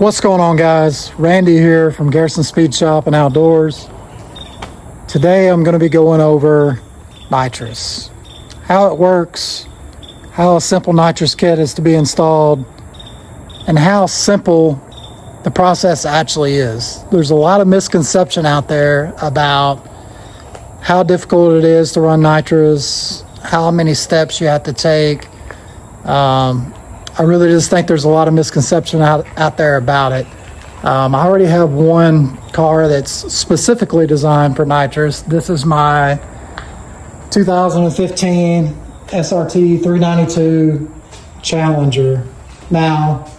What's going on, guys? Randy here from Garrison Speed Shop and Outdoors. Today I'm going to be going over nitrous, how it works, how a simple nitrous kit is to be installed, and how simple the process actually is. There's a lot of misconception out there about how difficult it is to run nitrous, how many steps you have to take. I really just think there's a lot of misconception out there about it. I already have one car that's specifically designed for nitrous. This is my 2015 SRT 392 Challenger. Now,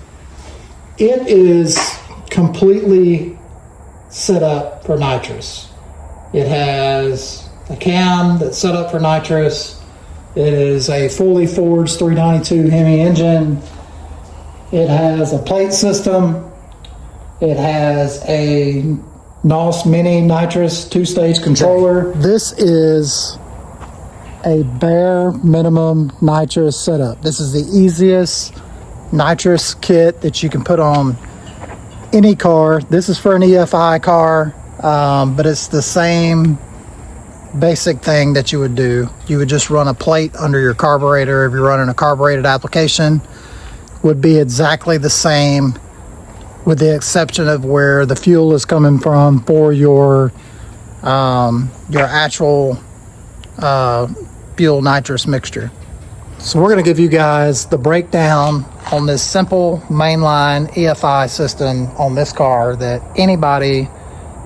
it is completely set up for nitrous. It has a cam that's set up for nitrous. It is a fully forged 392 Hemi engine. It has a plate system. It has a NOS Mini nitrous two-stage controller. This is a bare minimum nitrous setup. This is the easiest nitrous kit that you can put on any car. This is for an EFI car, but it's the same basic thing that you would do. You would just run a plate under your carburetor. If you're running a carbureted application, would be exactly the same, with the exception of where the fuel is coming from for your actual fuel nitrous mixture. So we're going to give you guys the breakdown on this simple mainline EFI system on this car that anybody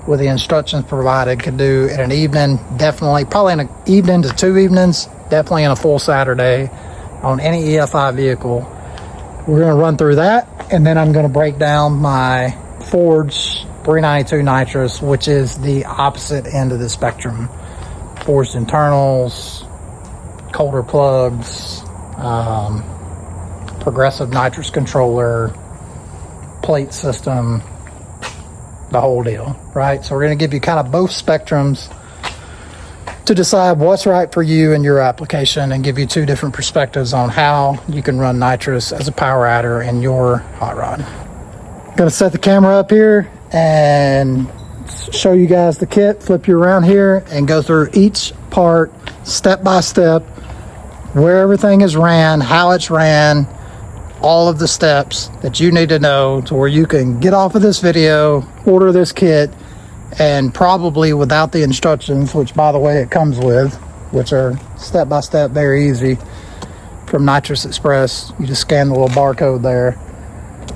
with the instructions provided could do in an evening, definitely, probably in an evening to 2 evenings, definitely in a full Saturday on any EFI vehicle. We're going to run through that, and then I'm going to break down my forged 392 nitrous, which is the opposite end of the spectrum. Forged internals, colder plugs, progressive nitrous controller, plate system, the whole deal, right? So we're going to give you kind of both spectrums to decide what's right for you and your application, and give you two different perspectives on how you can run nitrous as a power adder in your hot rod. I'm going to set the camera up here and show you guys the kit, flip you around here, and go through each part step by step, where everything is ran, how it's ran, all of the steps that you need to know to where you can get off of this video, order this kit, and probably without the instructions, which by the way it comes with, which are step by step, very easy from Nitrous Express. You just scan the little barcode there.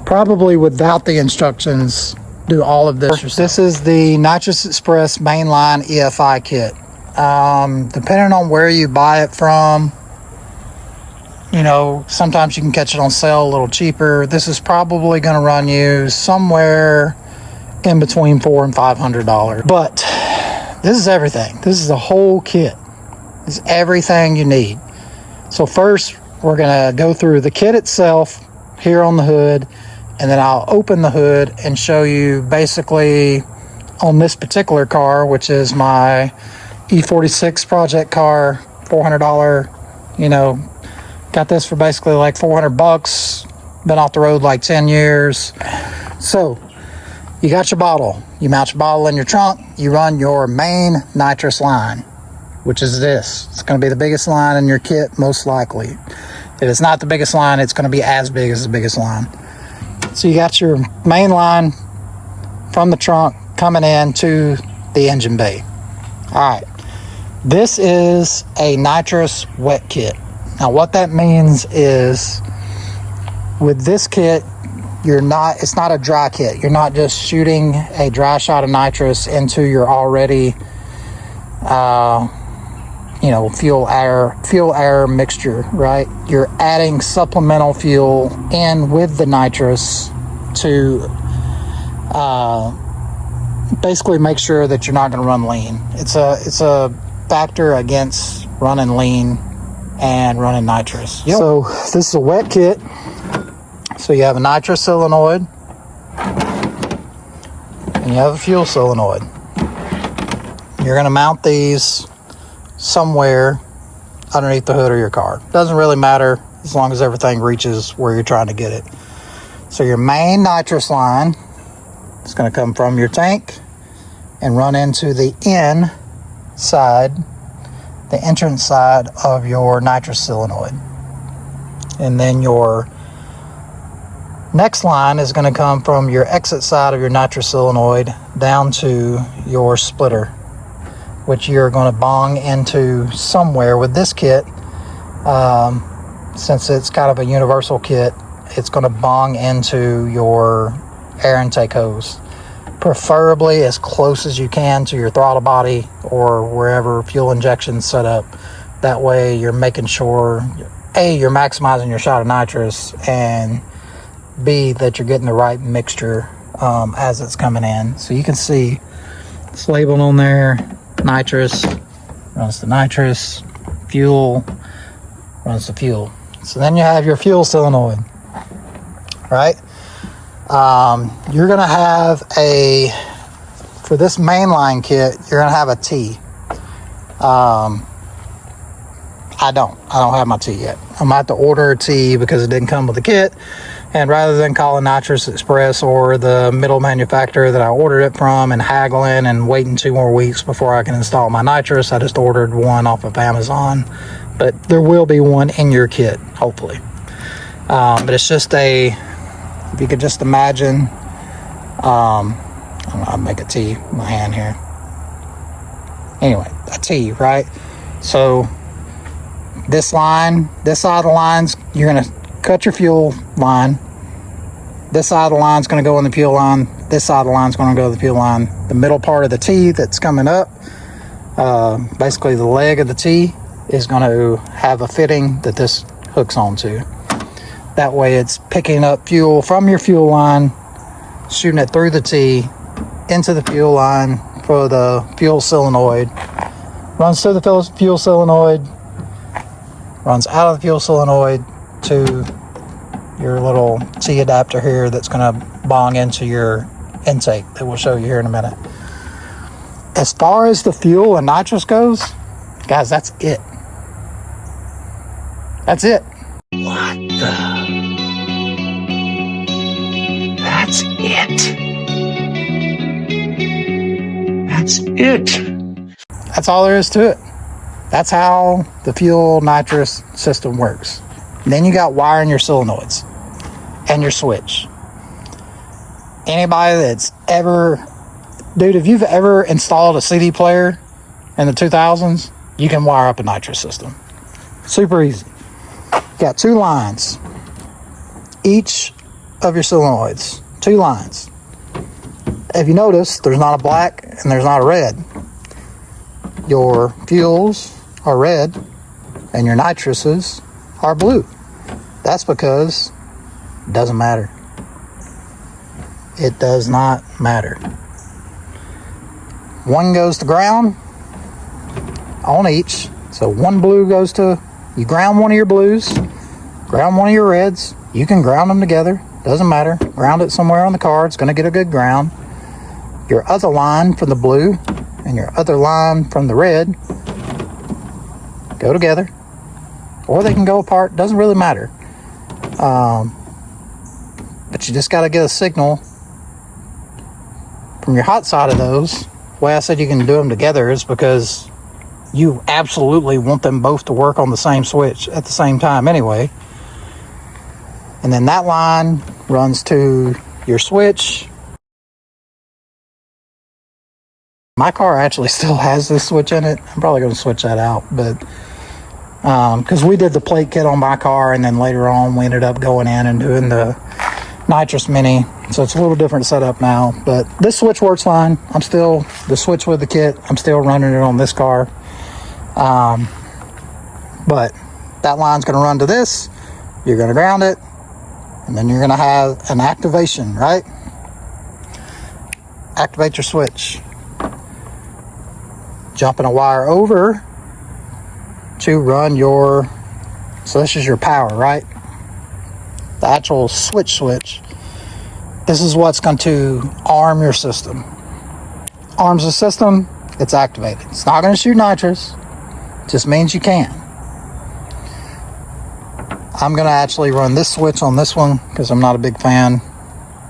Probably without the instructions, do all of this yourself. This is the Nitrous Express mainline EFI kit. Depending on where you buy it from, you know, sometimes you can catch it on sale a little cheaper. This is probably going to run you somewhere in between $400 and $500. But this is everything. This is a whole kit. It's everything you need. So first, we're going to go through the kit itself here on the hood, and then I'll open the hood and show you basically on this particular car, which is my E46 project car, $400, you know, got this for basically like $400. Been off the road like 10 years. So you got your bottle. You mount your bottle in your trunk. You run your main nitrous line, which is this. It's going to be the biggest line in your kit, most likely. If it's not the biggest line, it's going to be as big as the biggest line. So you got your main line from the trunk coming in to the engine bay. All right. This is a nitrous wet kit. Now what that means is with this kit, it's not a dry kit. You're not just shooting a dry shot of nitrous into your already fuel air mixture, right? You're adding supplemental fuel in with the nitrous to basically make sure that you're not going to run lean. It's a factor against running lean and running nitrous. Yep. So this is a wet kit. So you have a nitrous solenoid and you have a fuel solenoid. You're going to mount these somewhere underneath the hood of your car. Doesn't really matter as long as everything reaches where you're trying to get it. So your main nitrous line is going to come from your tank and run into the inside, the entrance side of your nitrous solenoid. And then your next line is going to come from your exit side of your nitrous solenoid down to your splitter, which you're going to bong into somewhere with this kit. Since it's kind of a universal kit, it's going to bong into your air intake hose, preferably as close as you can to your throttle body or wherever fuel injection's set up. That way you're making sure, A, you're maximizing your shot of nitrous, and B, that you're getting the right mixture as it's coming in. So you can see it's labeled on there, nitrous, runs the nitrous, fuel, runs the fuel. So then you have your fuel solenoid, right? You're gonna have for this mainline kit, you're gonna have a T. I don't have my T yet. I'm about to order a T because it didn't come with the kit. And rather than calling Nitrous Express or the middle manufacturer that I ordered it from and haggling and waiting 2 more weeks before I can install my nitrous, I just ordered one off of Amazon. But there will be one in your kit, hopefully. But it's just if you could just imagine, I'll make a T with my hand here. Anyway, a T, right? So this line, this side of the lines, you're going to cut your fuel line. This side of the line is going to go in the fuel line. This side of the line is going to go to the fuel line. The middle part of the T that's coming up, basically the leg of the T, is going to have a fitting that this hooks onto. That way it's picking up fuel from your fuel line, shooting it through the T into the fuel line for the fuel solenoid, runs through the fuel solenoid, runs out of the fuel solenoid to your little T adapter here that's going to bong into your intake that we'll show you here in a minute. As far as the fuel and nitrous goes, guys, that's it. That's it. What the? That's it. That's it. That's all there is to it. That's how the fuel nitrous system works. Then you got wiring your solenoids and your switch. Anybody that's ever, dude, if you've ever installed a CD player in the 2000s, you can wire up a nitrous system. Super easy. Got 2 lines, each of your solenoids, 2 lines. If you notice, there's not a black and there's not a red. Your fuels are red and your nitrouses are blue. That's because it doesn't matter. It does not matter. One goes to ground on each. So one blue goes to, you ground one of your blues, ground one of your reds. You can ground them together. Doesn't matter. Ground it somewhere on the car. It's going to get a good ground. Your other line from the blue and your other line from the red go together, or they can go apart. Doesn't really matter. But you just got to get a signal from your hot side of those. The way I said you can do them together is because you absolutely want them both to work on the same switch at the same time anyway. And then that line runs to your switch. My car actually still has this switch in it. I'm probably going to switch that out, but because we did the plate kit on my car, and then later on we ended up going in and doing the nitrous mini, so it's a little different setup now. But this switch works fine. I'm still the switch with the kit. I'm still running it on this car, but that line's going to run to this. You're going to ground it, and then you're going to have an activation, right? Activate your switch. Jumping a wire over to run your, so this is your power, right? The actual switch. This is what's going to arm your system. Arms the system, it's activated. It's not going to shoot nitrous, it just means you can. I'm gonna actually run this switch on this one because I'm not a big fan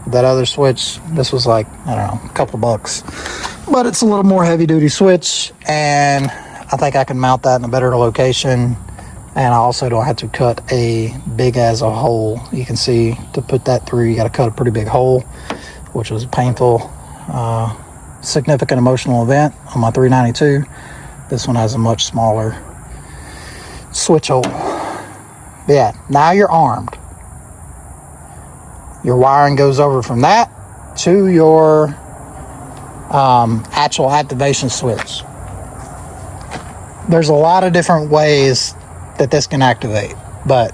of that other switch. This was like, I don't know, a couple bucks, but it's a little more heavy duty switch, and I think I can mount that in a better location. And I also don't have to cut a big as a hole. You can see, to put that through, you got to cut a pretty big hole, which was a painful, significant emotional event on my 392. This one has a much smaller switch hole. But yeah, now you're armed. Your wiring goes over from that to your actual activation switch. There's a lot of different ways that this can activate, but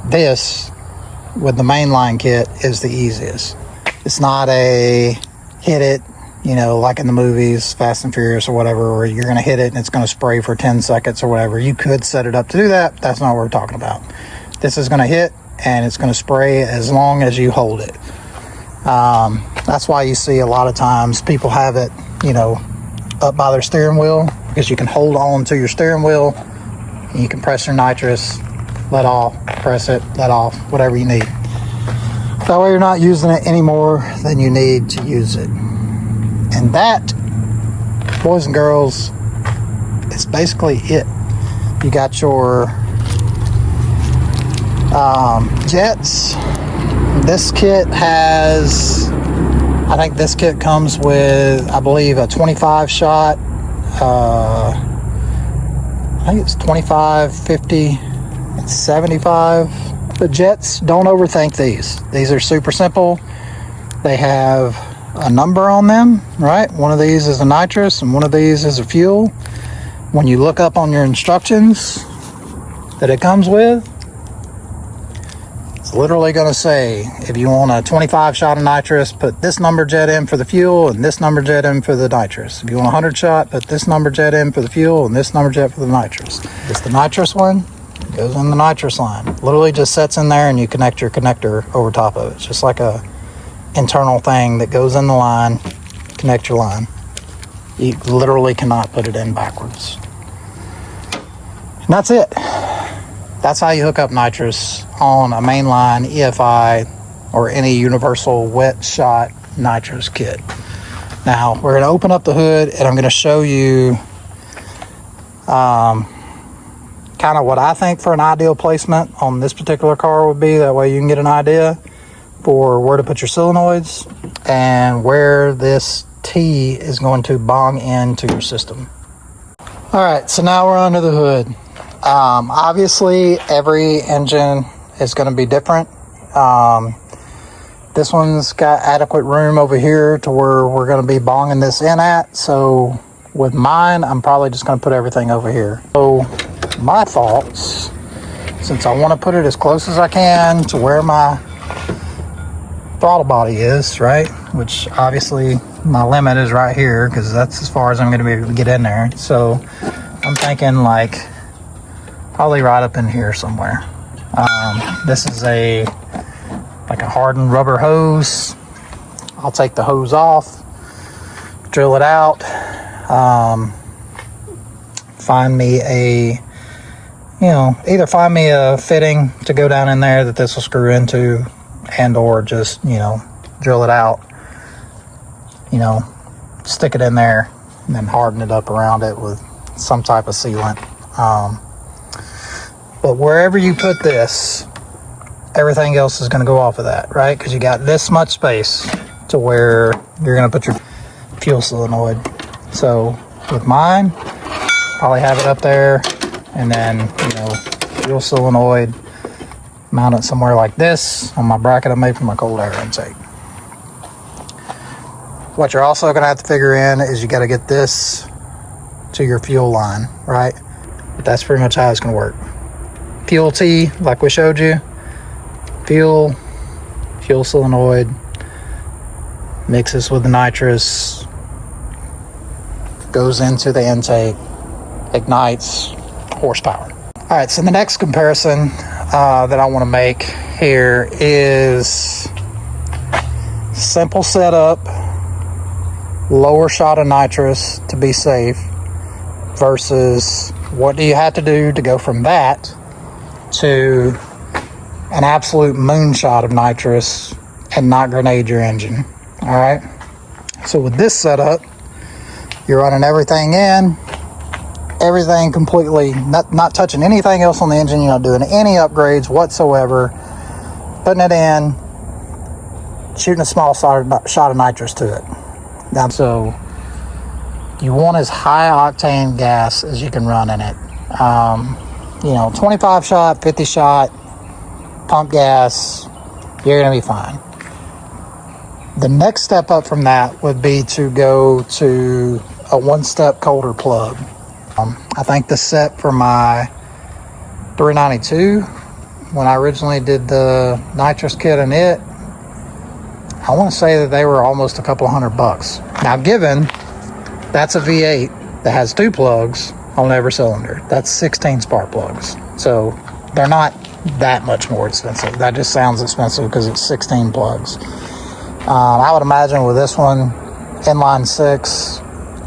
this with the mainline kit is the easiest. It's not a hit it, you know, like in the movies, Fast and Furious or whatever, where you're going to hit it and it's going to spray for 10 seconds or whatever. You could set it up to do that. That's not what we're talking about. This is going to hit and it's going to spray as long as you hold it. That's why you see a lot of times people have it, you know, up by their steering wheel, because you can hold on to your steering wheel. You can press your nitrous, let off, press it, let off, whatever you need. That way you're not using it any more than you need to use it. And that, boys and girls, is basically it. You got your jets. This kit has, I think this kit comes with, I believe, a 25 shot. I think it's 25, 50, and 75. The jets, don't overthink these. These are super simple. They have a number on them, right? One of these is a nitrous and one of these is a fuel. When you look up on your instructions that it comes with, it's literally going to say, if you want a 25 shot of nitrous, put this number jet in for the fuel and this number jet in for the nitrous. If you want a 100 shot, put this number jet in for the fuel and this number jet for the nitrous. It's the nitrous one, goes in the nitrous line. Literally just sets in there and you connect your connector over top of it. It's just like a internal thing that goes in the line, connect your line. You literally cannot put it in backwards. And that's it. That's how you hook up nitrous on a mainline EFI or any universal wet shot nitrous kit. Now we're going to open up the hood and I'm going to show you kind of what I think for an ideal placement on this particular car would be. That way you can get an idea for where to put your solenoids and where this T is going to bong into your system. All right, so now we're under the hood. Obviously every engine is going to be different. This one's got adequate room over here to where we're going to be bonging this in at. So with mine, I'm probably just going to put everything over here. So my thoughts, since I want to put it as close as I can to where my throttle body is, right? Which obviously my limit is right here because that's as far as I'm going to be able to get in there. So I'm thinking like probably right up in here somewhere. This is like a hardened rubber hose. I'll take the hose off, drill it out, find me either find me a fitting to go down in there that this will screw into, and or just, drill it out, stick it in there and then harden it up around it with some type of sealant. But wherever you put this, everything else is going to go off of that, right? Because you got this much space to where you're going to put your fuel solenoid. So with mine, probably have it up there, and then, fuel solenoid, mount it somewhere like this on my bracket I made for my cold air intake. What you're also going to have to figure in is you got to get this to your fuel line, right? But that's pretty much how it's going to work. Fuel T, like we showed you, fuel solenoid, mixes with the nitrous, goes into the intake, ignites, horsepower. All right, so the next comparison that I want to make here is simple setup, lower shot of nitrous to be safe, versus what do you have to do to go from that to an absolute moonshot of nitrous and not grenade your engine. All right. So with this setup, you're running everything in, everything completely, not touching anything else on the engine. You're not doing any upgrades whatsoever. Putting it in, shooting a small shot of nitrous to it. Now, so you want as high octane gas as you can run in it. 25 shot, 50 shot, pump gas, you're gonna be fine. The next step up from that would be to go to a one-step colder plug. I think the set for my 392, when I originally did the nitrous kit in it, I want to say that they were almost a couple $100. Now, given that's a V8 that has 2 plugs on every cylinder, that's 16 spark plugs. So they're not that much more expensive. That just sounds expensive because it's 16 plugs. I would imagine with this one, inline 6,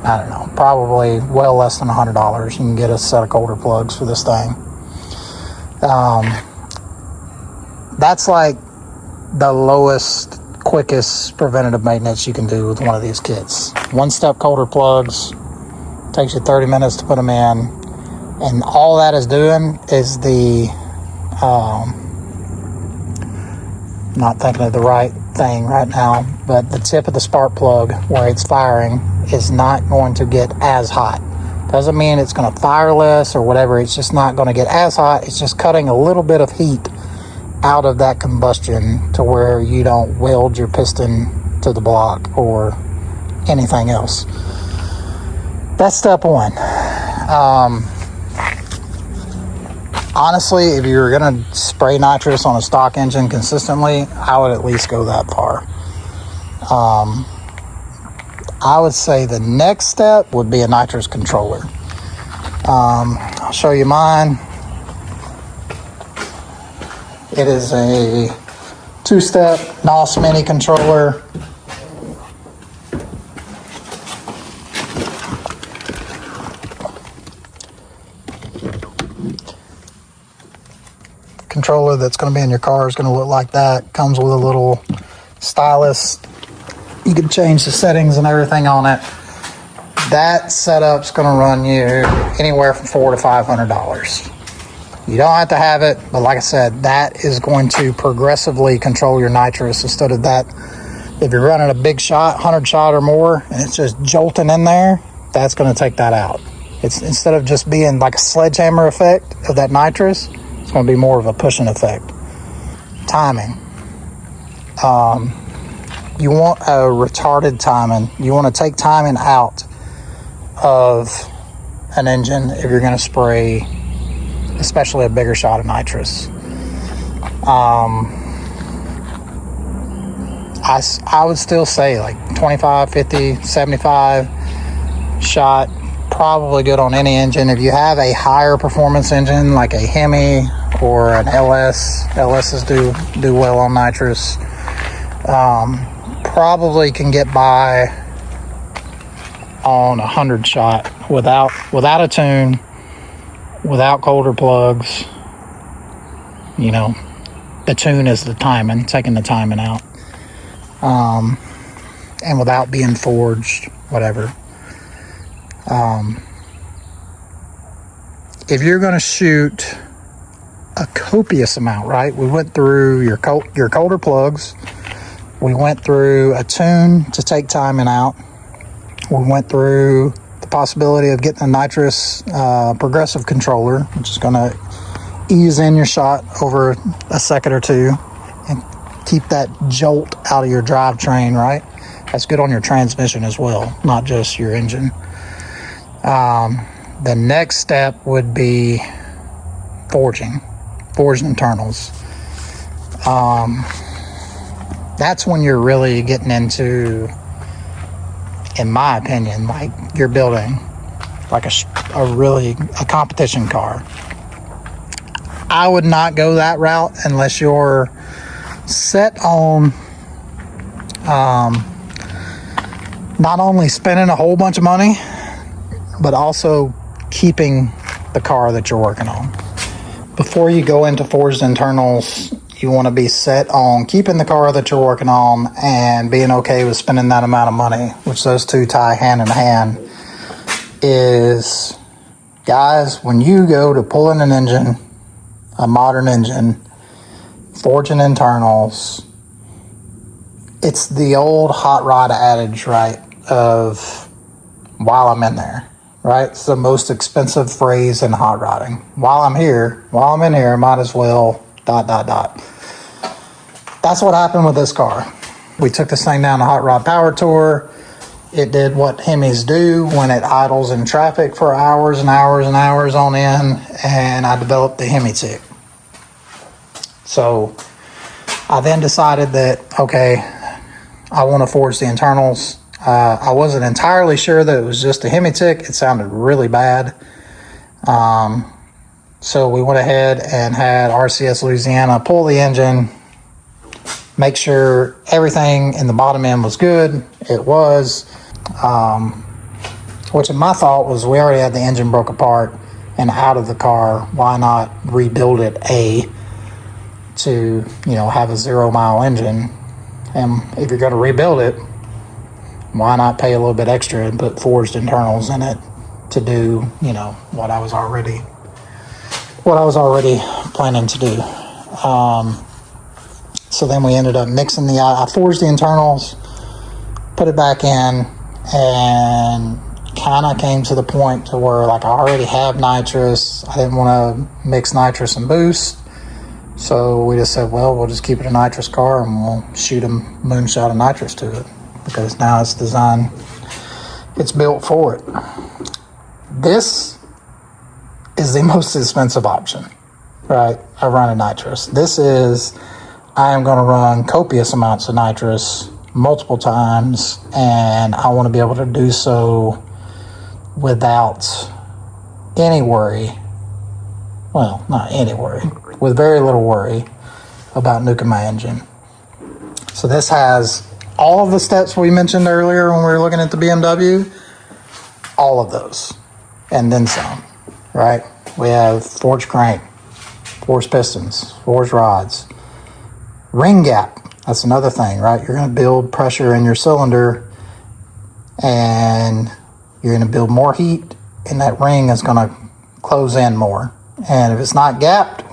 I don't know, probably well less than $100. You can get a set of colder plugs for this thing. That's like the lowest, quickest preventative maintenance you can do with one of these kits. One-step colder plugs, takes you 30 minutes to put them in, and all that is doing is the not thinking of the right thing right now, but the tip of the spark plug where it's firing is not going to get as hot. Doesn't mean it's going to fire less or whatever. It's just not going to get as hot. It's just cutting a little bit of heat out of that combustion to where you don't weld your piston to the block or anything else. That's step one. Honestly, if you were going to spray nitrous on a stock engine consistently, I would at least go that far. I would say the next step would be a nitrous controller. I'll show you mine. It is a 2-step NOS Mini controller. Controller that's going to be in your car is going to look like that. Comes with a little stylus. You can change the settings and everything on it. That setup's going to run you anywhere from $400 to $500. You don't have to have it, but like I said, that is going to progressively control your nitrous instead of that. If you're running a big shot, 100 shot or more, and it's just jolting in there, that's going to take that out. It's instead of just being like a sledgehammer effect of that nitrous, it's going to be more of a pushing effect. Timing. You want a retarded timing. You want to take timing out of an engine if you're going to spray, especially a bigger shot of nitrous. I would still say like 25, 50, 75 shot, probably good on any engine. If you have a higher performance engine like a Hemi or an LSs do well on nitrous. Probably can get by on 100 shot without a tune, without colder plugs. You know, the tune is the timing, taking the timing out, and without being forged, whatever. If you're going to shoot a copious amount, right? We went through your colder plugs. We went through a tune to take timing out. We went through the possibility of getting a nitrous progressive controller, which is going to ease in your shot over a second or two and keep that jolt out of your drivetrain, right? That's good on your transmission as well, not just your engine. The next step would be forged internals. That's when you're really getting into, in my opinion, like you're building like a competition car. I would not go that route unless you're set on not only spending a whole bunch of money, but also keeping the car that you're working on. Before you go into forged internals, you want to be set on keeping the car that you're working on and being okay with spending that amount of money, which those two tie hand in hand, is, guys, when you go to pulling an engine, a modern engine, forging internals, it's the old hot rod adage, right, of while I'm in there, right? It's the most expensive phrase in hot rodding. While I'm in here, might as well ... That's what happened with this car. We took this thing down to Hot Rod Power Tour. It did what Hemis do when it idles in traffic for hours and hours and hours on end, and I developed the Hemi tick. So I then decided that, okay, I want to forge the internals. I wasn't entirely sure that it was just a Hemi tick. It sounded really bad. So we went ahead and had RCS Louisiana pull the engine, make sure everything in the bottom end was good. It was, which in my thought was, we already had the engine broke apart and out of the car. Why not rebuild it to, have a 0-mile engine? And if you're going to rebuild it, why not pay a little bit extra and put forged internals in it to do, what I was already planning to do. So then we ended up mixing I forged the internals, put it back in, and kind of came to the point to where, like, I already have nitrous. I didn't want to mix nitrous and boost. So we just said, well, we'll just keep it a nitrous car and we'll shoot a moonshot of nitrous to it, because now it's designed, it's built for it. This is the most expensive option, right? I run a nitrous. I am going to run copious amounts of nitrous multiple times, and I want to be able to do so without any worry. Well, not any worry, with very little worry about nuking my engine. So this has all of the steps we mentioned earlier when we were looking at the BMW, all of those, and then some, right? We have forged crank, forged pistons, forged rods, ring gap. That's another thing, right? You're going to build pressure in your cylinder, and you're going to build more heat, and that ring is going to close in more. And if it's not gapped,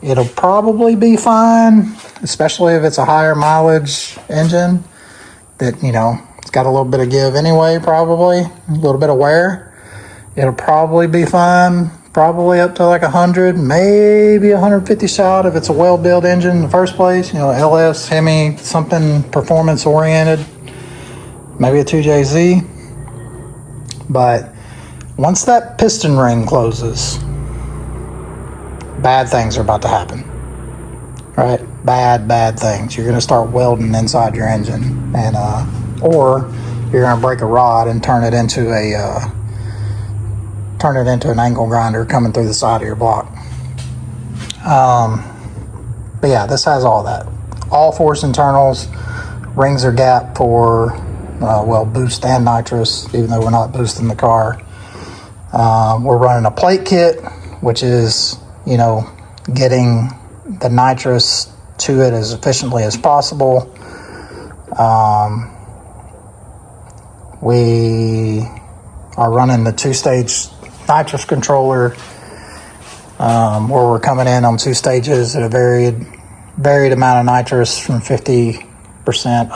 it'll probably be fine, especially if it's a higher mileage engine that, it's got a little bit of give anyway, probably a little bit of wear. It'll probably be fine, probably up to like 100, maybe 150 shot if it's a well-built engine in the first place, LS, Hemi, something performance oriented, maybe a 2JZ. But once that piston ring closes, bad things are about to happen, right? Bad things. You're going to start welding inside your engine, and or you're going to break a rod and turn it into an angle grinder coming through the side of your block. But yeah, this has all that. All forced internals. Rings are gapped for boost and nitrous, even though we're not boosting the car. We're running a plate kit, which is getting the nitrous to it as efficiently as possible. We are running the 2-stage nitrous controller, where we're coming in on 2 stages at a varied amount of nitrous, from 50%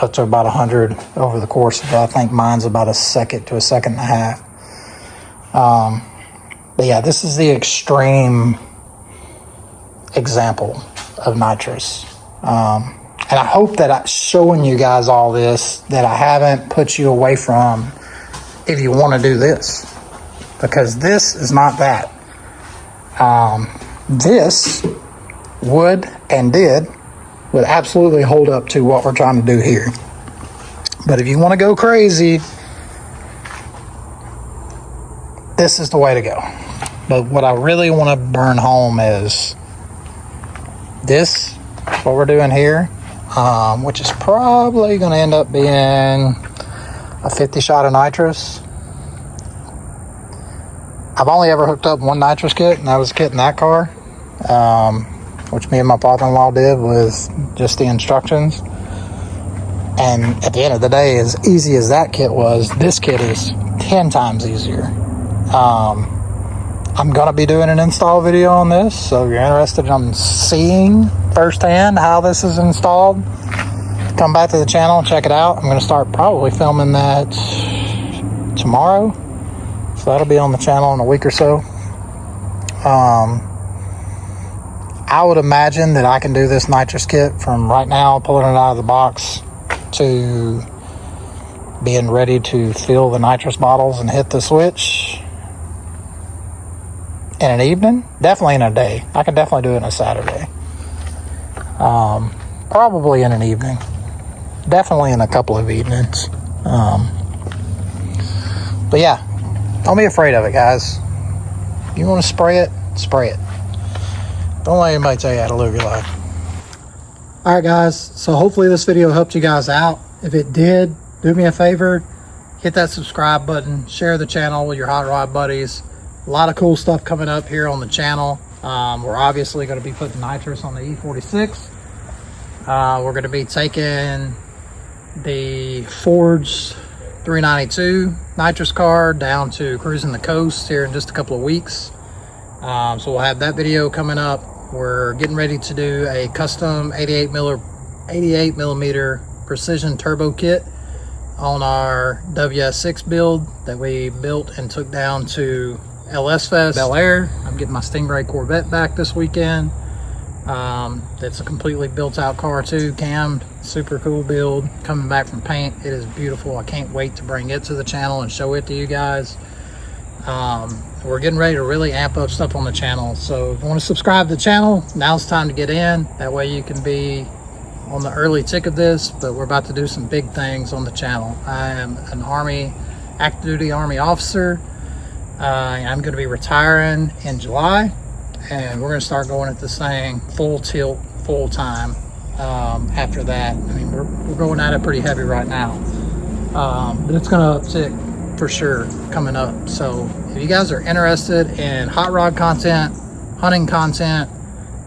up to about 100 over the course of, I think mine's about a second to a second and a half. But yeah, this is the extreme example of nitrous. And I hope that I'm showing you guys all this, that I haven't put you away from if you want to do this, because this is not that. This would absolutely hold up to what we're trying to do here. But if you want to go crazy, this is the way to go. But what I really want to burn home is this, what we're doing here, which is probably going to end up being a 50 shot of nitrous. I've only ever hooked up one nitrous kit, and that was a kit in that car. which me and my father-in-law did with just the instructions. And at the end of the day, as easy as that kit was, this kit is 10 times easier. I'm going to be doing an install video on this, so if you're interested in seeing firsthand how this is installed, come back to the channel and check it out. I'm going to start probably filming that tomorrow, so that'll be on the channel in a week or so. I would imagine that I can do this nitrous kit from right now, pulling it out of the box, to being ready to fill the nitrous bottles and hit the switch in an evening. Definitely in a day. I could definitely do it on a Saturday. Probably in an evening. Definitely in a couple of evenings. But yeah, don't be afraid of it, guys. If you want to spray it, spray it. Don't let anybody tell you how to live your life. Alright guys, so hopefully this video helped you guys out. If it did, do me a favor, hit that subscribe button, share the channel with your hot rod buddies. A lot of cool stuff coming up here on the channel. We're obviously going to be putting nitrous on the E46. We're going to be taking the Ford's 392 nitrous car down to cruising the coast here in just a couple of weeks. So we'll have that video coming up. We're getting ready to do a custom 88 millimeter precision turbo kit on our WS6 build that we built and took down to LS Fest Bel Air. I'm getting my Stingray Corvette back this weekend. It's a completely built out car too, cammed, super cool build, coming back from paint. It is beautiful. I can't wait to bring it to the channel and show it to you guys. We're getting ready to really amp up stuff on the channel, so if you want to subscribe to the channel, now's the time to get in. That way you can be on the early tick of this, but we're about to do some big things on the channel. I am an active duty Army officer. I'm going to be retiring in July, and we're going to start going at this thing full tilt, full time. After that, I mean, we're going at it pretty heavy right now, but it's going to uptick for sure coming up. So if you guys are interested in hot rod content, hunting content,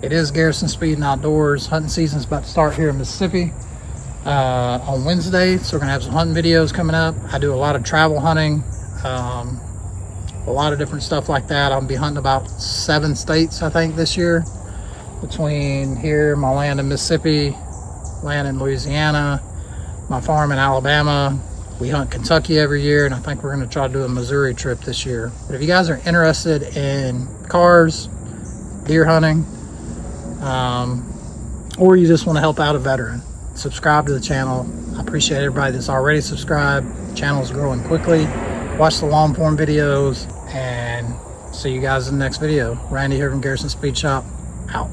it is Garrison Speed and Outdoors. Hunting season's about to start here in Mississippi on Wednesday, so we're gonna have some hunting videos coming up. I do a lot of travel hunting, a lot of different stuff like that. I'll be hunting about 7 states, I think, this year, between here, my land in Mississippi, land in Louisiana, my farm in Alabama. We hunt Kentucky every year, and I think we're going to try to do a Missouri trip this year. But if you guys are interested in cars, deer hunting, or you just want to help out a veteran, subscribe to the channel. I appreciate everybody that's already subscribed. The channel's growing quickly. Watch the long form videos, and see you guys in the next video. Randy here from Garrison Speed Shop, out.